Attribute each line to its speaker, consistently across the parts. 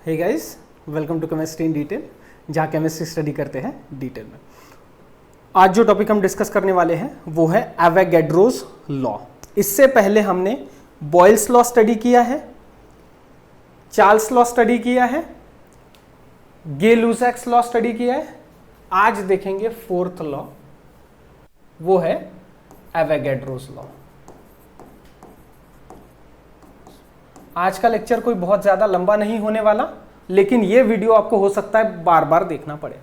Speaker 1: Hey guys, welcome to chemistry in detail, जहाँ chemistry study करते हैं डिटेल में। आज जो टॉपिक हम डिस्कस करने वाले हैं वो है एवोगैड्रोस लॉ। इससे पहले हमने बॉयल्स लॉ स्टडी किया है, चार्ल्स लॉ स्टडी किया है, गे-लुसाक्स लॉ स्टडी किया है। आज देखेंगे फोर्थ लॉ, वो है एवोगैड्रोस लॉ। आज का लेक्चर कोई बहुत ज्यादा लंबा नहीं होने वाला, लेकिन ये वीडियो आपको हो सकता है बार बार देखना पड़े।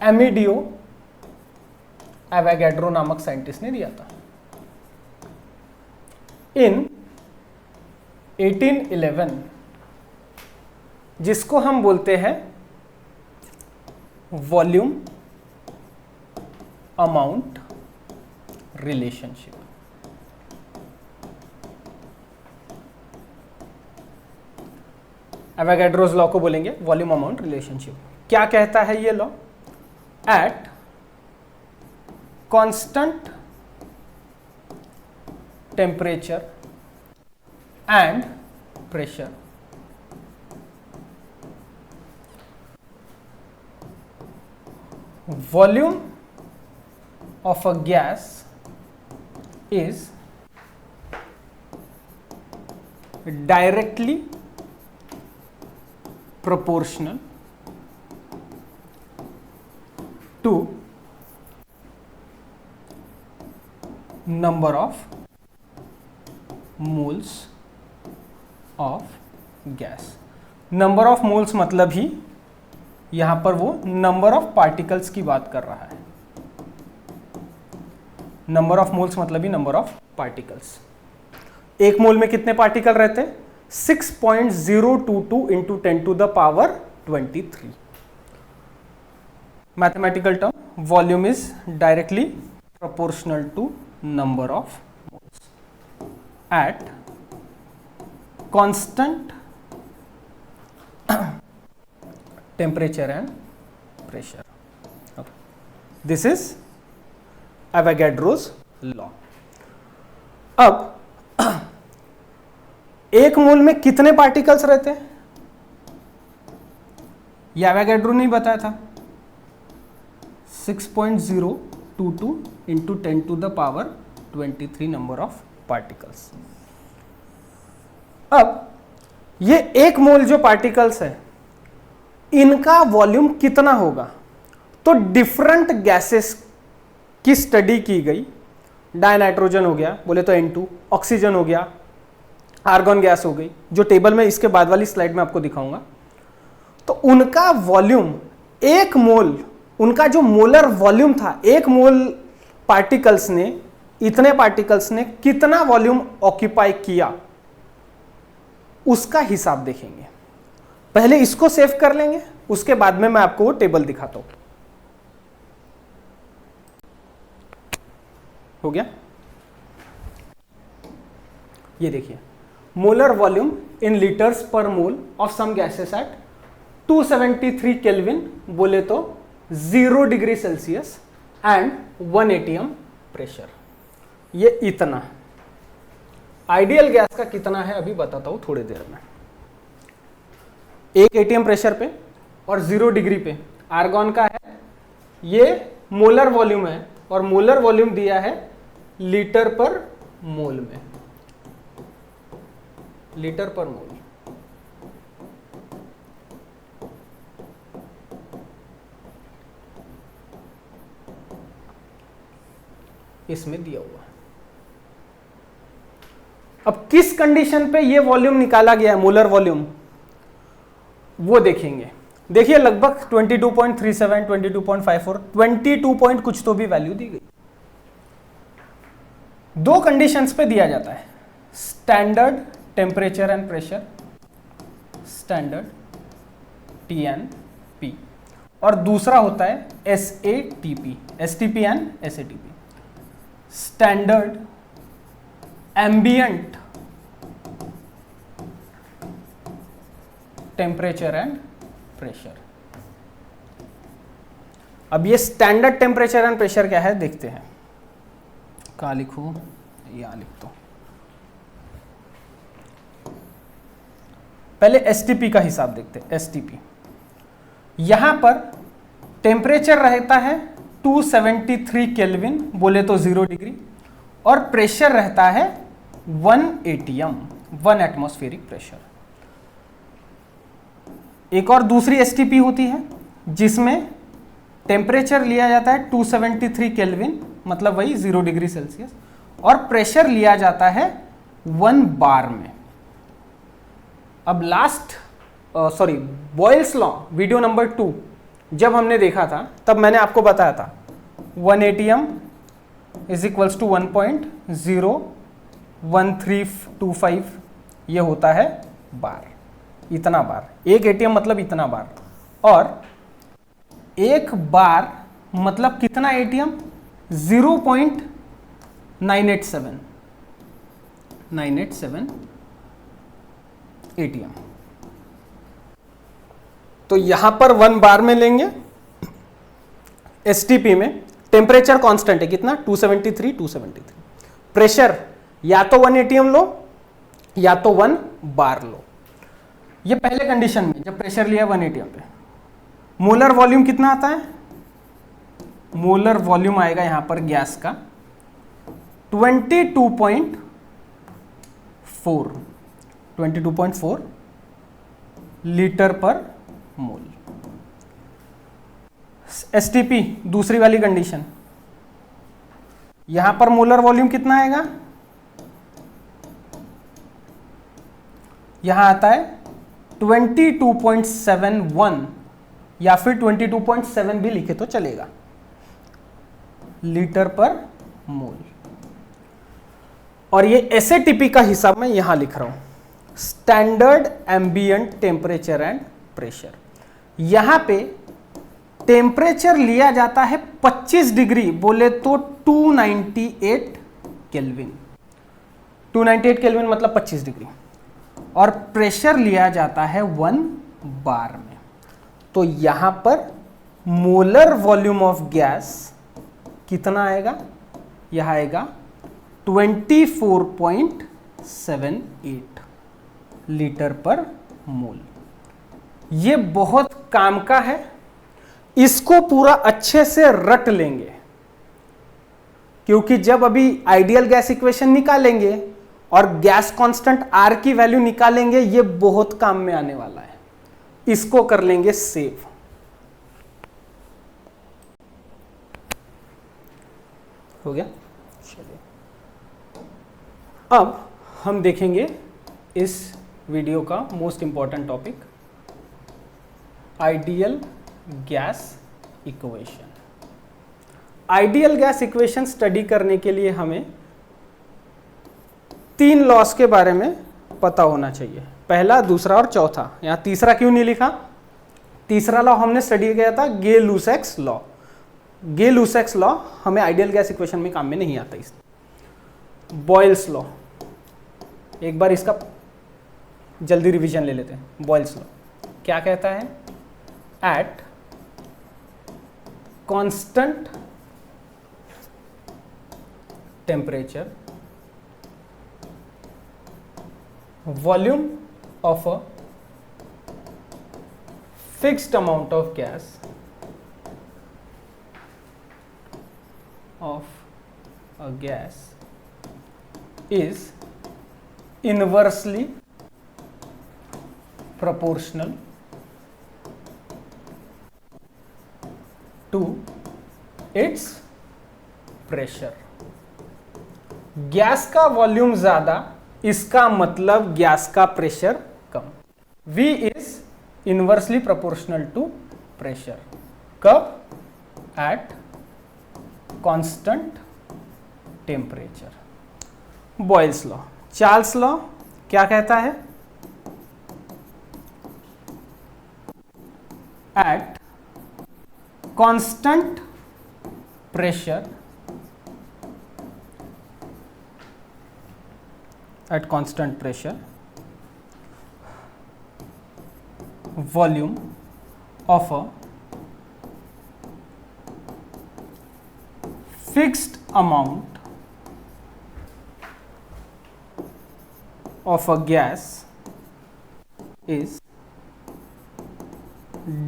Speaker 1: एमिडियो एवोगैड्रो नामक साइंटिस्ट ने दिया था। इन 1811, जिसको हम बोलते हैं volume amount relationship. Avogadro's law को बोलेंगे वॉल्यूम अमाउंट रिलेशनशिप। क्या कहता है ये law? Eight constant temperature and pressure volume of a gas is directly proportional to number of moles of gas। Number of moles मतलब ही यहां पर वो नंबर ऑफ पार्टिकल्स की बात कर रहा है। नंबर ऑफ मोल्स मतलब ही नंबर ऑफ पार्टिकल्स। एक मोल में कितने पार्टिकल रहते हैं? 6.022 into 10 to the power 23। Mathematical term, volume is directly proportional to number of moles at constant temperature and pressure. This is Avogadro's law. अब एक मोल में कितने पार्टिकल्स रहते हैं यह एवोगैड्रो नहीं बताया था। 6.022 into 10 to the power 23 number of particles. अब ये एक मोल जो पार्टिकल्स है इनका वॉल्यूम कितना होगा? तो डिफरेंट गैसेस की स्टडी की गई। डायनाइट्रोजन हो गया, बोले तो N2, ऑक्सीजन हो गया, आर्गन गैस हो गई, जो टेबल में इसके बाद वाली स्लाइड में आपको दिखाऊंगा। तो उनका वॉल्यूम, एक मोल, उनका जो मोलर वॉल्यूम था, एक मोल पार्टिकल्स ने, इतने पार्टिकल्स ने कितना वॉल्यूम ऑक्यूपाई किया, उसका हिसाब देखेंगे। पहले इसको सेव कर लेंगे, उसके बाद में मैं आपको वो टेबल दिखाता हूं। हो गया? ये देखिए, मोलर वॉल्यूम इन लीटर्स पर mole of some gases at 273 kelvin, बोले तो 0 degree Celsius and 1 atm pressure. ये इतना। आइडियल गैस का कितना है अभी बताता हूं थोड़ी देर में। 1 atm प्रेशर पे और 0 डिग्री पे आर्गन का है। ये मोलर वॉल्यूम है और मोलर वॉल्यूम दिया है लीटर पर मोल में, लीटर पर मोल। इसमें दिया हुआ। अब किस कंडीशन पे ये वॉल्यूम निकाला गया है, मोलर वॉल्यूम, वो देखेंगे। देखिए लगभग 22.37, 22.54, 22 पॉइंट कुछ तो भी वैल्यू दी गई। दो कंडीशंस पे दिया जाता है, standard temperature and pressure, standard TNP, और दूसरा होता है SATP, STP and SATP, standard ambient temperature and pressure. अब ये स्टैंडर्ड टेम्परेचर एंड प्रेशर क्या है देखते हैं। कहाँ लिखूं? यहाँ लिख दो। पहले एसटीपी का हिसाब देखते हैं। एसटीपी यहां पर टेम्परेचर रहता है 273 केल्विन, बोले तो 0 डिग्री, और प्रेशर रहता है 1 एटीएम, 1 एटमॉस्फेरिक प्रेशर। एक और दूसरी एसटीपी होती है जिसमें टेम्परेचर लिया जाता है 273 केल्विन, मतलब वही 0 डिग्री सेल्सियस, और प्रेशर लिया जाता है 1 बार में। अब बॉयल्स लॉ वीडियो नंबर 2 जब हमने देखा था तब मैंने आपको बताया था 1 एटीएम इज इक्वल्स टू 1.01325, ये होता है बार, इतना बार। 1 एटीएम मतलब इतना बार, और 1 बार मतलब कितना एटीएम? 0.987 एटीएम। तो यहां पर 1 बार में लेंगे। एसटीपी में टेम्परेचर कांस्टेंट है कितना? 273। प्रेशर या तो 1 एटीएम लो या तो 1 बार लो। ये पहले कंडीशन में जब प्रेशर लिया 1 एटीएम पे। मोलर वॉल्यूम कितना आता है? मोलर वॉल्यूम आएगा यहां पर गैस का 22.4 लीटर पर मोल। एसटीपी दूसरी वाली कंडीशन, यहां पर मोलर वॉल्यूम कितना आएगा? यहां आता है 22.71 या फिर 22.7 भी लिखे तो चलेगा, लीटर पर मोल। और ये एसएटीपी का हिसाब मैं यहां लिख रहा हूं, standard ambient temperature and pressure. यहां पे टेम्परेचर लिया जाता है 25 डिग्री, बोले तो 298 केल्विन। 298 केल्विन मतलब 25 डिग्री, और प्रेशर लिया जाता है 1 बार में। तो यहां पर मोलर वॉल्यूम ऑफ गैस कितना आएगा? यह आएगा 24.78 लीटर पर मोल। ये बहुत काम का है, इसको पूरा अच्छे से रट लेंगे, क्योंकि जब अभी आइडियल गैस इक्वेशन निकालेंगे और गैस कांस्टेंट आर की वैल्यू निकालेंगे, ये बहुत काम में आने वाला है। इसको कर लेंगे सेव। हो गया? चलिए अब हम देखेंगे इस वीडियो का most important topic, ideal gas equation. Ideal gas equation study करने के लिए हमें 3 लॉस के बारे में पता होना चाहिए, पहला, दूसरा और चौथा। यहां तीसरा क्यों नहीं लिखा? तीसरा लॉ हमने स्टडी किया था, गे-लुसैक्स लॉ। गे-लुसैक्स लॉ हमें आइडियल गैस इक्वेशन में काम में नहीं आता। इस बॉयल्स लॉ, एक बार इसका जल्दी रिवीजन ले लेते हैं। बॉयल्स लॉ क्या कहता है? Eight constant temperature volume of a fixed amount of gas is inversely proportional to its pressure। Gas का वॉल्यूम ज्यादा, इसका मतलब गैस का pressure come. V is inversely proportional to pressure। कब? at constant temperature। Boyle's law. Charles law क्या कहता है? Eight constant pressure, at constant pressure volume of a fixed amount of a gas is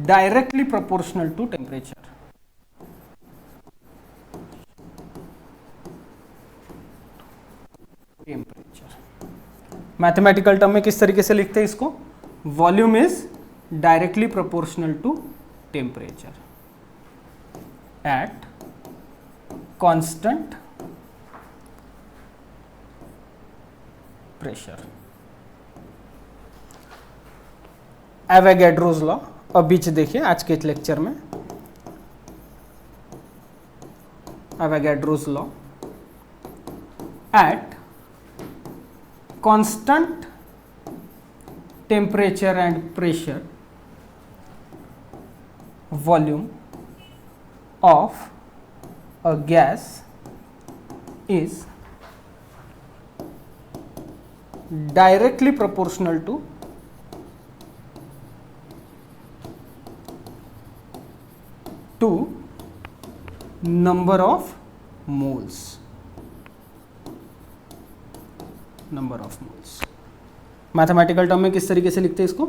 Speaker 1: directly proportional to temperature. Mathematical term में किस तरीके से लिखते हैं इसको? Volume is directly proportional to temperature at constant pressure. Avogadro's law अब बीच देखिए आज के लेक्चर में. Avogadro's law at constant temperature and pressure volume of a gas is directly proportional to number of moles. Number of moles. Mathematical term में किस तरीके से लिखते हैं इसको?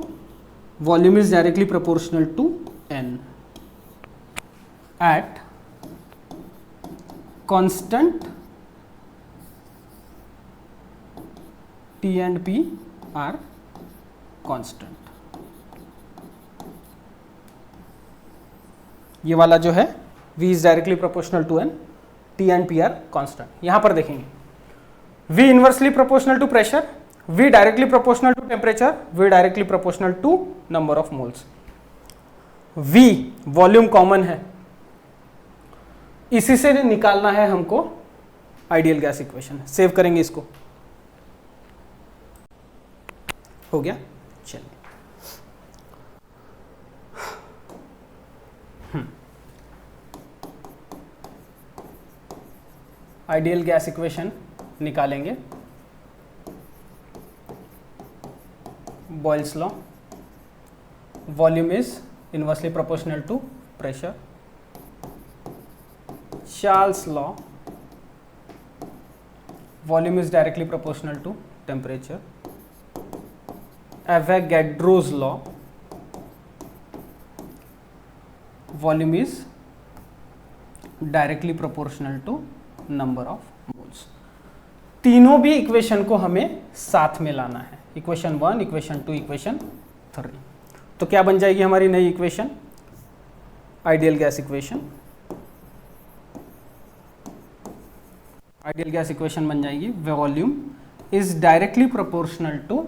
Speaker 1: Volume is directly proportional to n at constant T and P are constant. ये वाला जो है V is directly proportional to n, T and P are constant. यहां पर देखेंगे V inversely proportional to pressure, V directly proportional to temperature, V directly proportional to number of moles. V volume common है, इसी से निकालना है हमको ideal gas equation. Save करेंगे इसको. हो गया. चलिए आइडियल गैस इक्वेशन निकालेंगे. Boyle's law, volume is inversely proportional to pressure. Charles law, volume is directly proportional to temperature. Avogadro's law, volume is directly proportional to number of moles. तीनों भी equation को हमें साथ में लाना है. Equation 1, equation 2, equation 3. तो क्या बन जाएगी हमारी नई equation? Ideal gas equation. Ideal gas equation बन जाएगी volume is directly proportional to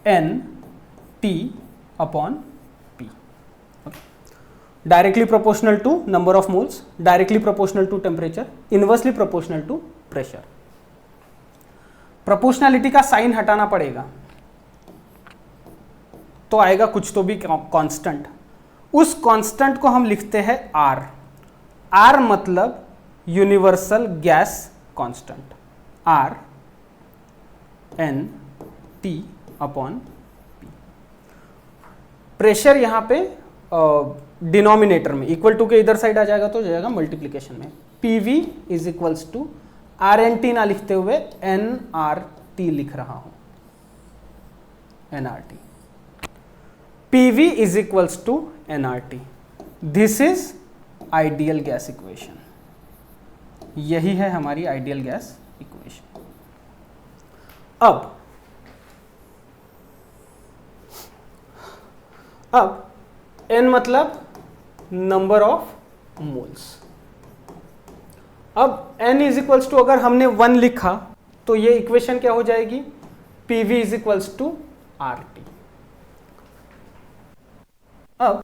Speaker 1: n T upon P. Directly proportional to number of moles, directly proportional to temperature, inversely proportional to pressure. Proportionality का sign हटाना पड़ेगा तो आएगा कुछ तो भी कांस्टेंट. उस कांस्टेंट को हम लिखते हैं R. R मतलब universal gas constant. R N T upon P. Pressure यहां पे डिनोमिनेटर में इक्वल टू के इधर साइड आ जाएगा तो जाएगा मल्टीप्लीकेशन में. PV is equals to RNT ना लिखते हुए NRT लिख रहा हूं. NRT. PV is equals to NRT. This is ideal gas equation. यही है हमारी आइडियल गैस इक्वेशन. अब N मतलब नंबर ऑफ मोल्स. अब N इज इक्वल्स टू अगर हमने 1 लिखा तो ये इक्वेशन क्या हो जाएगी? PV is equals to RT. अब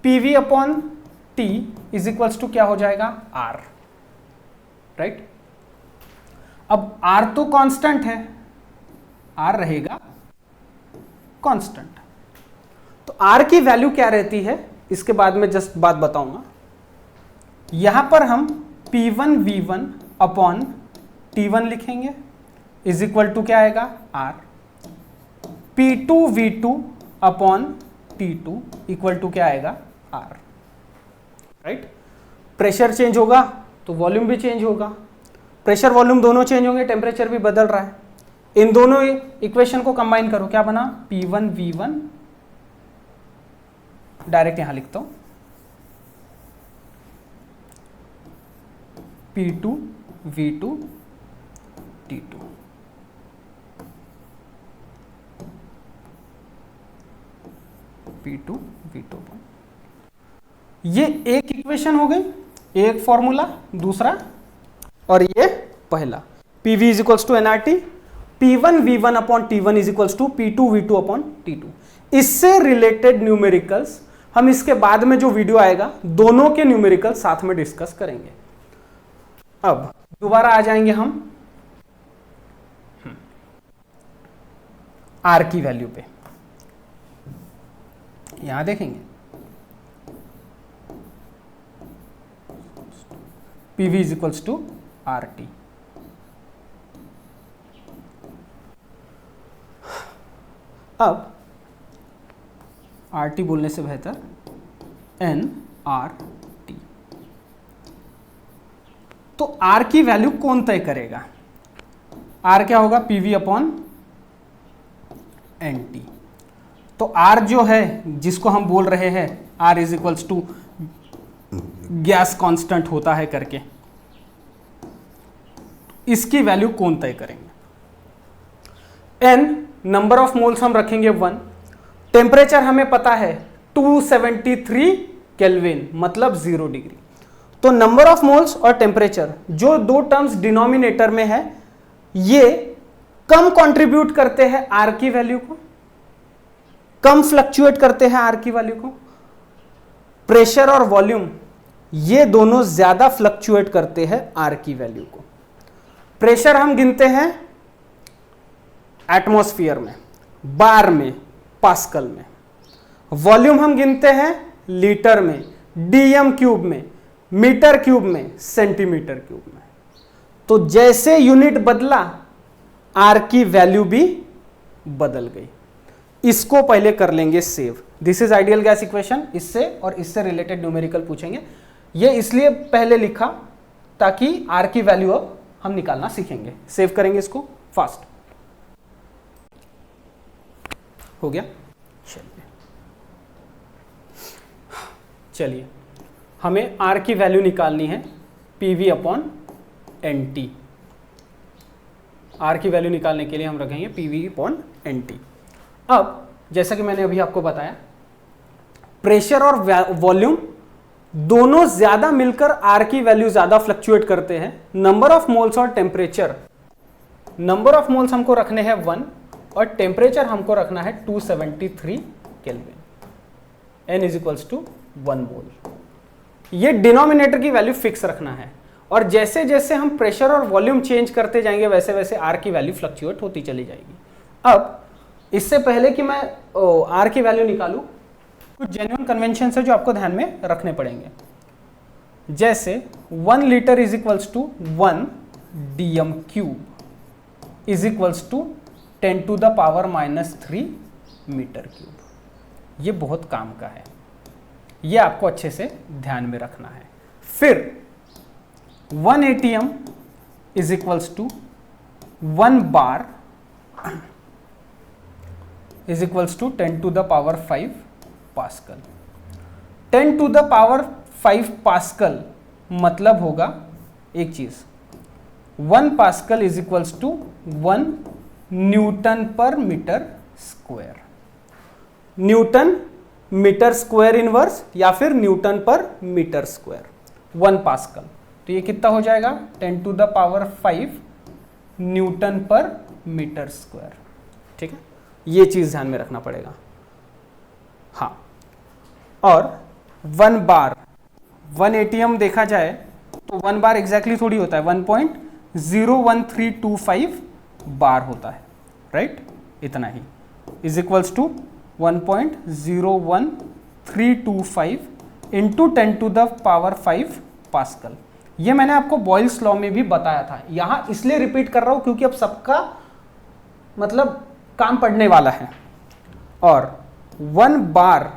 Speaker 1: PV upon T is equals to क्या हो जाएगा? R. राइट. अब R तो कांस्टेंट है, R रहेगा कांस्टेंट. तो R की वैल्यू क्या रहती है इसके बाद में जस्ट बात बताऊंगा. यहां पर हम P1 V1 अपॉन T1 लिखेंगे इज इक्वल टू क्या आएगा? R. P2 V2 upon T2 equal to क्या आएगा? R. राइट. प्रेशर चेंज होगा तो वॉल्यूम भी चेंज होगा. प्रेशर वॉल्यूम दोनों चेंज होंगे, टेम्परेचर भी बदल रहा है. इन दोनों इक्वेशन को कंबाइन करो, क्या बना, P1 V1, डायरेक्ट यहां लिखता हूं, P2 V2 T2। P2 V2, ये एक इक्वेशन हो गई, एक फॉर्मूला, दूसरा और ये पहला, PV is equals to NRT, P1 V1 upon T1 is equals to P2 V2 upon T2। इससे रिलेटेड न्यूमेरिकल्स हम इसके बाद में जो वीडियो आएगा दोनों के न्यूमेरिकल्स साथ में डिस्कस करेंगे। अब दोबारा आ जाएंगे हम R की वैल्यू पे, यहां देखेंगे PV is equals to RT। अब RT बोलने से बेहतर nRT। तो R की वैल्यू कौन तय करेगा, R क्या होगा, PV अपॉन NT। तो R जो है जिसको हम बोल रहे हैं R is equals to gas constant होता है करके, इसकी वैल्यू कौन तय करेंगे, N नंबर ऑफ मोल्स हम रखेंगे 1, टेम्परेचर हमें पता है 273 केल्विन मतलब 0 डिग्री। तो नंबर ऑफ मोल्स और टेम्परेचर जो दो टर्म्स डिनोमिनेटर में है, ये कम कंट्रीब्यूट करते हैं R की वैल्यू को, कम फ्लक्चुएट करते हैं R की वैल्यू को। प्रेशर और वॉल्यूम ये दोनों ज्यादा फ्लक्चुएट करते हैं R की वैल्यू को। प्रेशर हम गिनते हैं एटमॉस्फेयर में, बार में, पास्कल में। वॉल्यूम हम गिनते हैं लीटर में, डीएम क्यूब में, मीटर क्यूब में, सेंटीमीटर क्यूब में। तो जैसे यूनिट बदला आर की वैल्यू भी बदल गई। इसको पहले कर लेंगे save. This is ideal gas equation. इससे और इससे रिलेटेड न्यूमेरिकल पूछेंगे। ये इसलिए पहले लिखा ताकि आर की वैल्यू अब हम निकालना सीखेंगे। सेव करेंगे इसको फास्ट। हो गया। चलिए हमें आर की वैल्यू निकालनी है PV upon n T. R की वैल्यू निकालने के लिए हम रखेंगे पीवी अपॉन एन टी। अब जैसा कि मैंने अभी आपको बताया, प्रेशर और वॉल्यूम दोनों ज्यादा मिलकर आर की वैल्यू ज्यादा फ्लक्चुएट करते हैं। नंबर ऑफ मोल्स और टेम्परेचर, नंबर ऑफ मोल्स हमको रखने हैं 1 और टेम्परेचर हमको रखना है 273 kelvin. n is equals to 1 mole. ये डिनोमिनेटर की वैल्यू फिक्स रखना है और जैसे जैसे हम प्रेशर और वॉल्यूम चेंज करते जाएंगे वैसे वैसे आर की वैल्यू फ्लक्चुएट होती चली जाएगी। अब इससे पहले कि मैं आर की वैल्यू निकालूं, कुछ जेन्युइन कन्वेंशन है जो आपको ध्यान में रखने पड़ेंगे। जैसे 1 litre is equals to 1 dm cube is equals to 10 to the power -3 metre cube. ये बहुत काम का है, ये आपको अच्छे से ध्यान में रखना है। फिर 1 ATM is equals to 1 bar is equals to 10 to the power 5 pascal. 10 to the power 5 pascal मतलब होगा एक चीज, 1 pascal is equals to 1 newton पर metre square. Newton metre square inverse या फिर न्यूटन पर मीटर स्क्वायर, 1 पास्कल। तो ये कितना हो जाएगा 10 टू द पावर 5 न्यूटन पर मीटर स्क्वायर। ठीक है, ये चीज ध्यान में रखना पड़ेगा। हाँ, और 1 बार 1 ATM देखा जाए तो 1 बार एग्जैक्टली थोड़ी होता है, 1.01325 बार होता है, राइट? इतना ही is equals to 1.01325 into 10 to the power 5 pascal. ये मैंने आपको बॉयल्स लॉ में भी बताया था, यहां इसलिए रिपीट कर रहा हूं क्योंकि अब सबका मतलब काम पड़ने वाला है। और 1 बार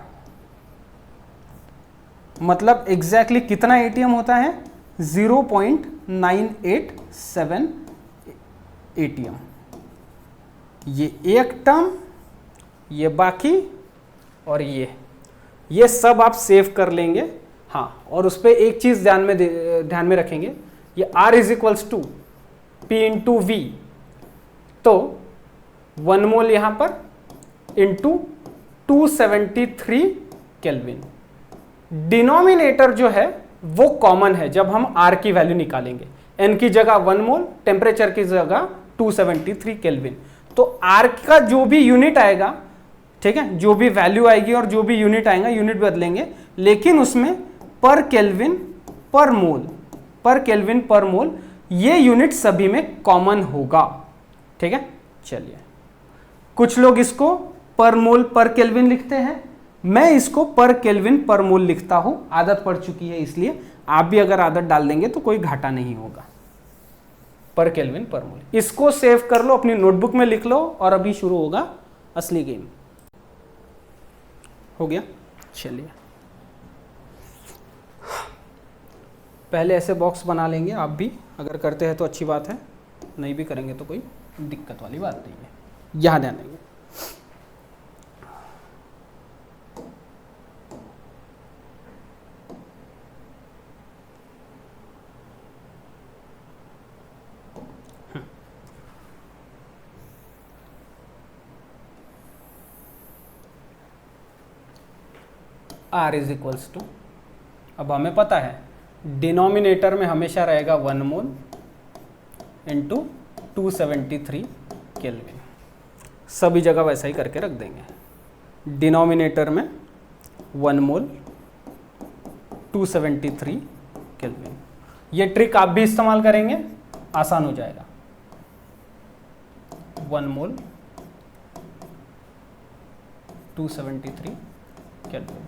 Speaker 1: मतलब एग्जैक्टली कितना एटीएम होता है, 0.987 एटीएम। ये एक टर्म, ये बाकी, और ये सब आप सेव कर लेंगे। हाँ, और उस पर एक चीज ध्यान में रखेंगे, ये R is equals to P into V, तो 1 मोल यहां पर इंटू 273 केल्विन। डिनोमिनेटर जो है वो कॉमन है जब हम R की वैल्यू निकालेंगे। N की जगह 1 मोल, टेम्परेचर की जगह 273 केल्विन। तो R का जो भी यूनिट आएगा, ठीक है, जो भी वैल्यू आएगी और जो भी यूनिट आएगा, यूनिट बदलेंगे, लेकिन उसमें पर केल्विन पर मोल, पर केल्विन पर मोल, ये यूनिट सभी में कॉमन होगा। ठीक है, चलिए, कुछ लोग इसको पर मोल पर केल्विन लिखते हैं, मैं इसको पर केल्विन पर मोल लिखता हूं, आदत पड़ चुकी है, इसलिए आप भी अगर आदत डाल देंगे तो कोई घाटा नहीं होगा। पर केल्विन पर मोल, इसको सेव कर लो, अपनी नोटबुक में लिख लो, और अभी शुरू होगा असली गेम। हो गया, चलिए, पहले ऐसे बॉक्स बना लेंगे, आप भी अगर करते हैं तो अच्छी बात है, नहीं भी करेंगे तो कोई दिक्कत वाली बात नहीं है, यहां ध्यान देंगे। R इज इक्वल्स टू, अब हमें पता है डिनोमिनेटर में हमेशा रहेगा 1 मोल इंटू 273 केल्विन, सभी जगह वैसा ही करके रख देंगे। डिनोमिनेटर में 1 मोल 273 केल्विन। ये ट्रिक आप भी इस्तेमाल करेंगे, आसान हो जाएगा। 1 मोल 273 केल्विन।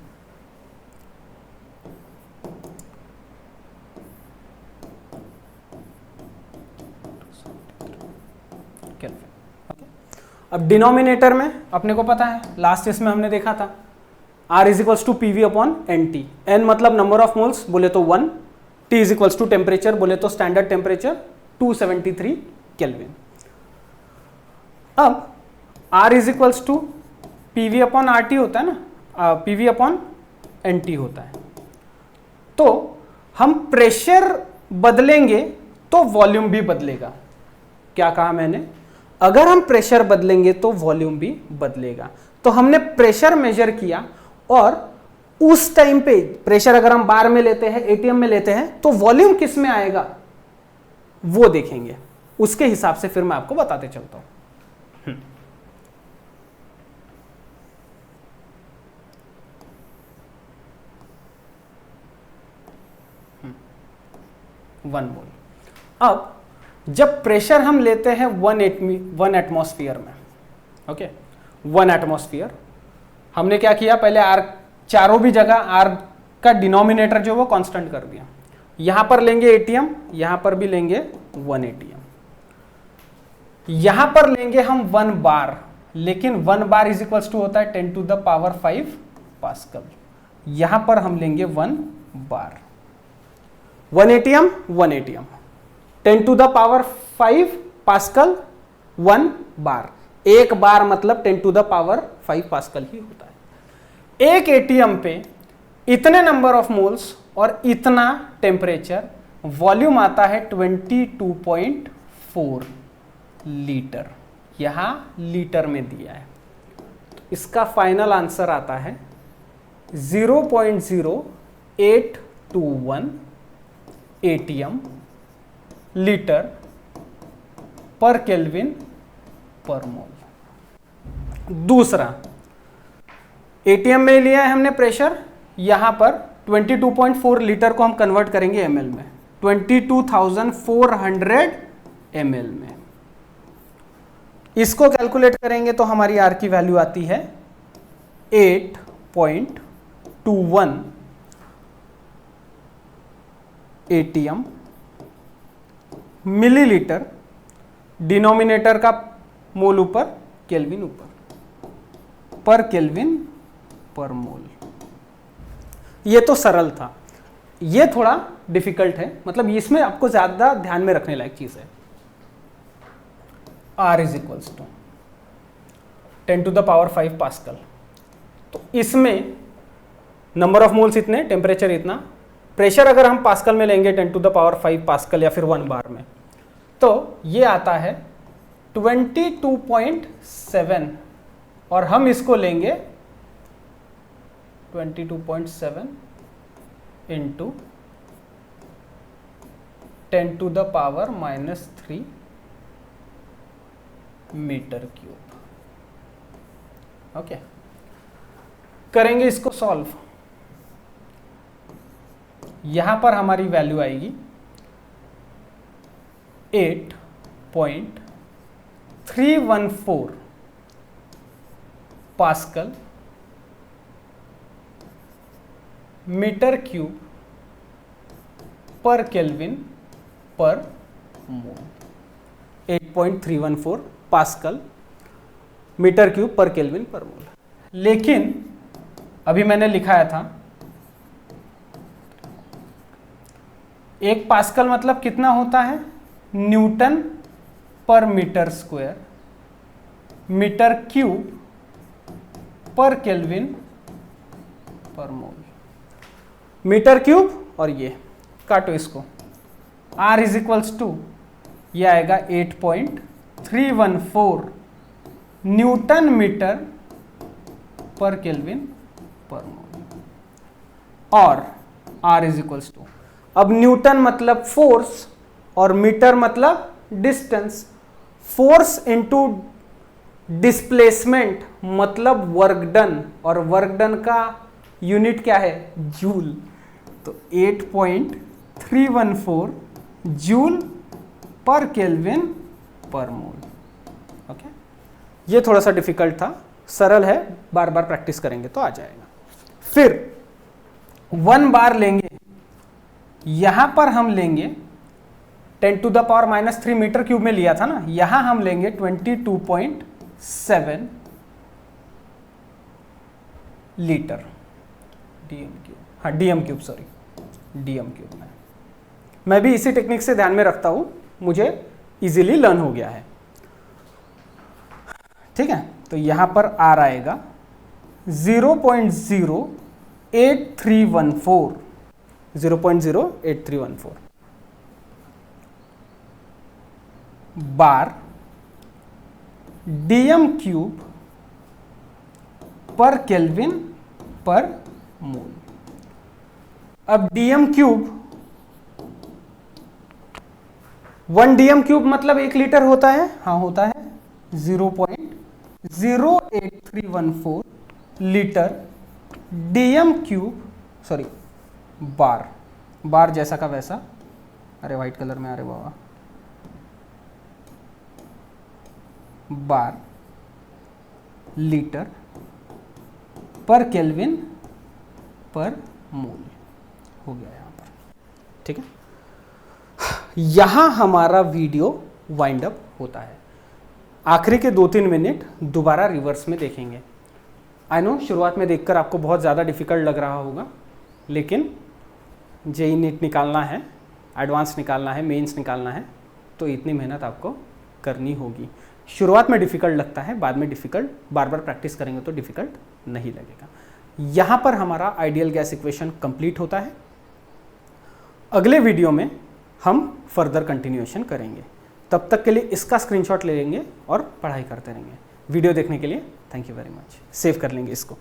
Speaker 1: अब डिनोमिनेटर में अपने को पता है, लास्ट इसमें हमने देखा था, R is equals to P V upon n T. N मतलब नंबर ऑफ मोल्स बोले तो 1, T is equals to temperature बोले तो स्टैंडर्ड टेम्परेचर 273 केल्विन। अब R is equals to P V upon R T होता है ना, P V upon n T होता है। तो हम प्रेशर बदलेंगे तो वॉल्यूम भी बदलेगा। क्या कहा मैंने? अगर हम प्रेशर बदलेंगे तो वॉल्यूम भी बदलेगा। तो हमने प्रेशर मेजर किया, और उस टाइम पे प्रेशर अगर हम बार में लेते हैं, एटीएम में लेते हैं, तो वॉल्यूम किस में आएगा वो देखेंगे। उसके हिसाब से फिर मैं आपको बताते चलता हूं। 1 मोल। अब जब प्रेशर हम लेते हैं 1 एटमॉस्फेयर में, ओके, 1 एटमॉस्फेयर, हमने क्या किया, पहले आर, चारों भी जगह आर का डिनोमिनेटर जो वो कांस्टेंट कर दिया। यहां पर लेंगे एटीएम, यहां पर भी लेंगे 1 एटीएम, यहां पर लेंगे हम 1 बार, लेकिन 1 बार इज इक्वल्स टू होता है 10 टू द पावर 5 पास्कल। यहां पर हम लेंगे 1 bar, 1 ATM 1 ATM, 10 to the power 5 pascal 1 bar. एक बार मतलब 10 टू द पावर 5 पास्कल ही होता है। एक एटीएम पे इतने नंबर ऑफ मोल्स और इतना टेम्परेचर, वॉल्यूम आता है 22.4 लीटर, यहां लीटर में दिया है। तो इसका फाइनल आंसर आता है 0.0821 एटीएम लीटर पर केल्विन पर मोल। दूसरा, एटीएम में लिया है हमने प्रेशर, यहां पर 22.4 लीटर को हम कन्वर्ट करेंगे एमएल में, 22,400 एमएल में। इसको कैलकुलेट करेंगे तो हमारी आर की वैल्यू आती है 8.21 एटीएम मिलीलीटर, डिनोमिनेटर का मोल ऊपर, केल्विन ऊपर, पर केल्विन पर मोल। ये तो सरल था, ये थोड़ा डिफिकल्ट है, मतलब इसमें आपको ज्यादा ध्यान में रखने लायक चीज है। R is equals to 10⁵ pascal. तो इसमें नंबर ऑफ मोल्स इतने, टेम्परेचर इतना, प्रेशर अगर हम पास्कल में लेंगे 10⁵ पास्कल या फिर 1 बार में, तो ये आता है 22.7 और हम इसको लेंगे 22.7 इंटू 10⁻³ मीटर क्यूब। ओके, करेंगे इसको सॉल्व। यहां पर हमारी वैल्यू आएगी 8.314 पास्कल मीटर क्यूब पर केल्विन पर मोल। 8.314 पास्कल मीटर क्यूब पर केल्विन पर मोल। लेकिन अभी मैंने लिखाया था 1 पास्कल मतलब कितना होता है, न्यूटन पर मीटर स्क्वायर, मीटर क्यूब पर केल्विन पर मोल। मीटर क्यूब और ये काटो इसको, R इज इक्वल्स टू, ये आएगा 8.314 न्यूटन मीटर पर केल्विन पर मोल, और R इज इक्वल्स टू, अब न्यूटन मतलब फोर्स और मीटर मतलब डिस्टेंस, फोर्स इनटू डिस्प्लेसमेंट मतलब वर्क डन, और वर्क डन का यूनिट क्या है, जूल। तो 8.314 जूल पर केल्विन पर मोल। ओके, ये थोड़ा सा डिफिकल्ट था, सरल है, बार बार प्रैक्टिस करेंगे तो आ जाएगा। फिर 1 बार लेंगे, यहां पर हम लेंगे 10⁻³ मीटर क्यूब में लिया था ना, यहां हम लेंगे 22.7 लीटर डीएम क्यूब, हाँ DM cube, sorry DM cube में। मैं भी इसी टेक्निक से ध्यान में रखता हूं, मुझे इजीली लर्न हो गया है। ठीक है, तो यहां पर R आएगा 0.08314 0.08314 बार डीएम क्यूब पर केल्विन पर मोल। अब डीएम क्यूब, 1 डीएम क्यूब मतलब 1 लीटर होता है, हाँ होता है, 0.08314 लीटर डीएम क्यूब, सॉरी बार, बार जैसा का वैसा, अरे व्हाइट कलर में, अरे बाबा, बार लीटर पर केल्विन पर मोल हो गया यहां पर। ठीक है, यहां हमारा वीडियो वाइंड अप होता है। आखिरी के 2-3 मिनट दोबारा रिवर्स में देखेंगे। आई नो शुरुआत में देखकर आपको बहुत ज़्यादा डिफिकल्ट लग रहा होगा, लेकिन जेईई नीट निकालना है, एडवांस निकालना है, मेंस निकालना है, तो इतनी मेहनत आपको करनी होगी। शुरुआत में डिफिकल्ट लगता है, बाद में डिफिकल्ट, बार बार प्रैक्टिस करेंगे तो डिफिकल्ट नहीं लगेगा। यहाँ पर हमारा आइडियल गैस इक्वेशन कंप्लीट होता है। अगले वीडियो में हम फर्दर कंटिन्यूएशन करेंगे। तब तक के लिए इसका स्क्रीनशॉट ले लेंगे और पढ़ाई करते रहेंगे। वीडियो देखने के लिए thank you very much. Save कर लेंगे इसको।